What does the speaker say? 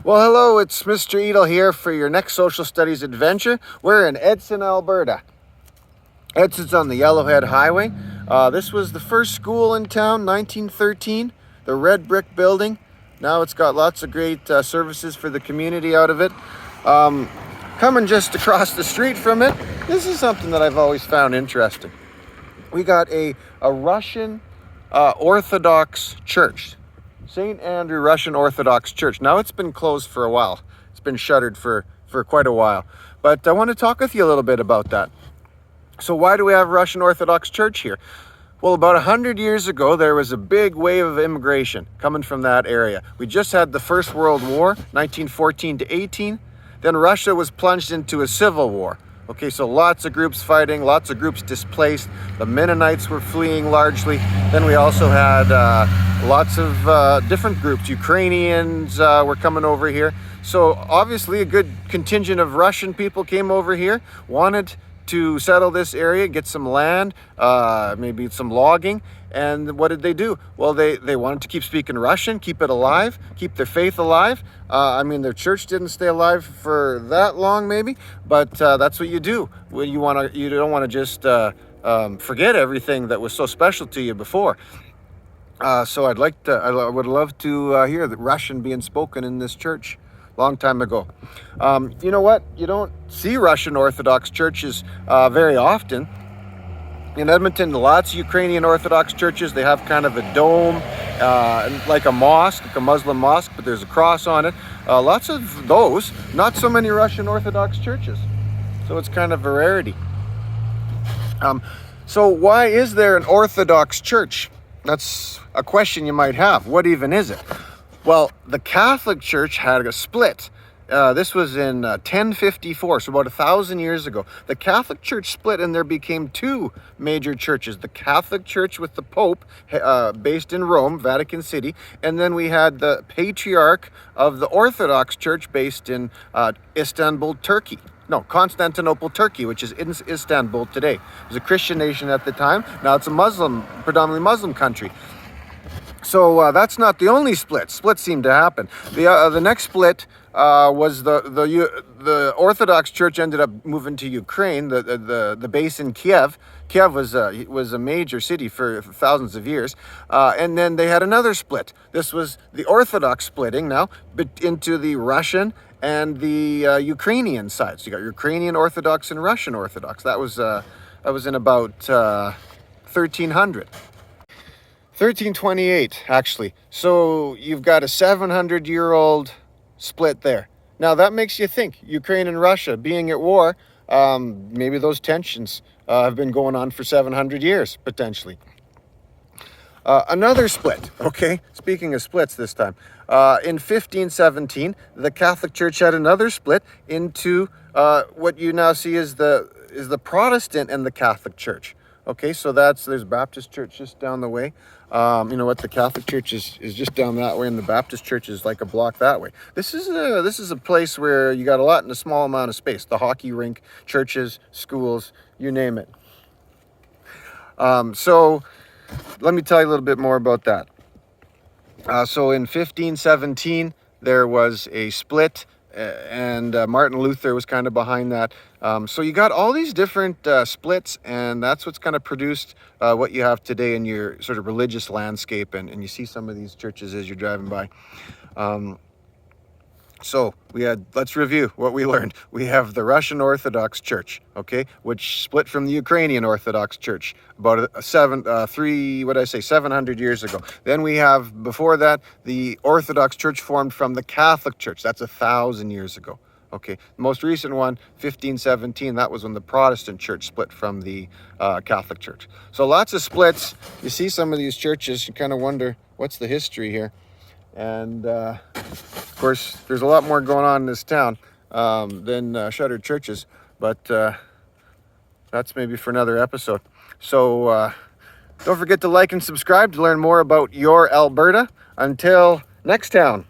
Well, hello, it's Mr. Edel here for your next social studies adventure. We're in Edson, Alberta. Edson's on the Yellowhead Highway. This was the first school in town, 1913, the red brick building. Now it's got lots of great services for the community out of it. Coming just across the street from it, this is something that I've always found interesting. We got a Russian Orthodox church. St. Andrew Russian Orthodox Church. Now it's been closed for a while. It's been shuttered for quite a while. But I want to talk with you a little bit about that. So why do we have Russian Orthodox Church here? Well, about 100 years ago, there was a big wave of immigration coming from that area. We just had the First World War, 1914 to 18. Then Russia was plunged into a civil war. Okay, so lots of groups fighting, lots of groups displaced. The Mennonites were fleeing largely. Then we also had lots of different groups. Ukrainians were coming over here. So obviously a good contingent of Russian people came over here, wanted to settle this area, get some land, maybe some logging. And what did they do? Well, they wanted to keep speaking Russian, keep it alive, keep their faith alive. I mean, their church didn't stay alive for that long, maybe, but that's what you do. Well, you don't want to just forget everything that was so special to you before. So I would love to hear the Russian being spoken in this church. Long time ago. You know what? You don't see Russian Orthodox churches very often. In Edmonton, lots of Ukrainian Orthodox churches. They have kind of a dome, like a mosque, like a Muslim mosque, but there's a cross on it. Lots of those. Not so many Russian Orthodox churches. So it's kind of a rarity. So why is there an Orthodox church? That's a question you might have. What even is it? Well, the Catholic Church had a split. This was in 1054, so about 1,000 years ago. The Catholic Church split and there became two major churches. The Catholic Church with the Pope, based in Rome, Vatican City, and then we had the Patriarch of the Orthodox Church based in Istanbul, Turkey. No, Constantinople, Turkey, which is in Istanbul today. It was a Christian nation at the time. Now it's a predominantly Muslim country. So that's not the only split. Splits seem to happen. The next split was the Orthodox Church ended up moving to Ukraine. The base in Kiev. Kiev was a major city for thousands of years, and then they had another split. This was the Orthodox splitting now, but into the Russian and the Ukrainian side. So you got Ukrainian Orthodox and Russian Orthodox. That was in about 1300. 1328, actually. So you've got a 700-year-old split there. Now that makes you think, Ukraine and Russia being at war, maybe those tensions have been going on for 700 years, potentially. Another split, okay? Speaking of splits this time. In 1517, the Catholic Church had another split into what you now see is the Protestant and the Catholic Church. Okay, so there's Baptist Church just down the way. You know what? The Catholic Church is just down that way, and the Baptist Church is like a block that way. This is a place where you got a lot in a small amount of space. The hockey rink, churches, schools, you name it. So let me tell you a little bit more about that. So in 1517, there was a split. And Martin Luther was kind of behind that. So you got all these different splits, and that's what's kind of produced what you have today in your sort of religious landscape, and you see some of these churches as you're driving by. So let's review what we learned. We have the Russian Orthodox Church, okay, which split from the Ukrainian Orthodox Church about 700 years ago. Then we have, before that, the Orthodox Church formed from the Catholic Church. That's 1,000 years ago. Okay, the most recent one, 1517, that was when the Protestant Church split from the Catholic Church. So lots of splits. You see some of these churches, you kind of wonder, what's the history here? And of course, there's a lot more going on in this town than shuttered churches, but that's maybe for another episode. So don't forget to like and subscribe to learn more about your Alberta. Until next town.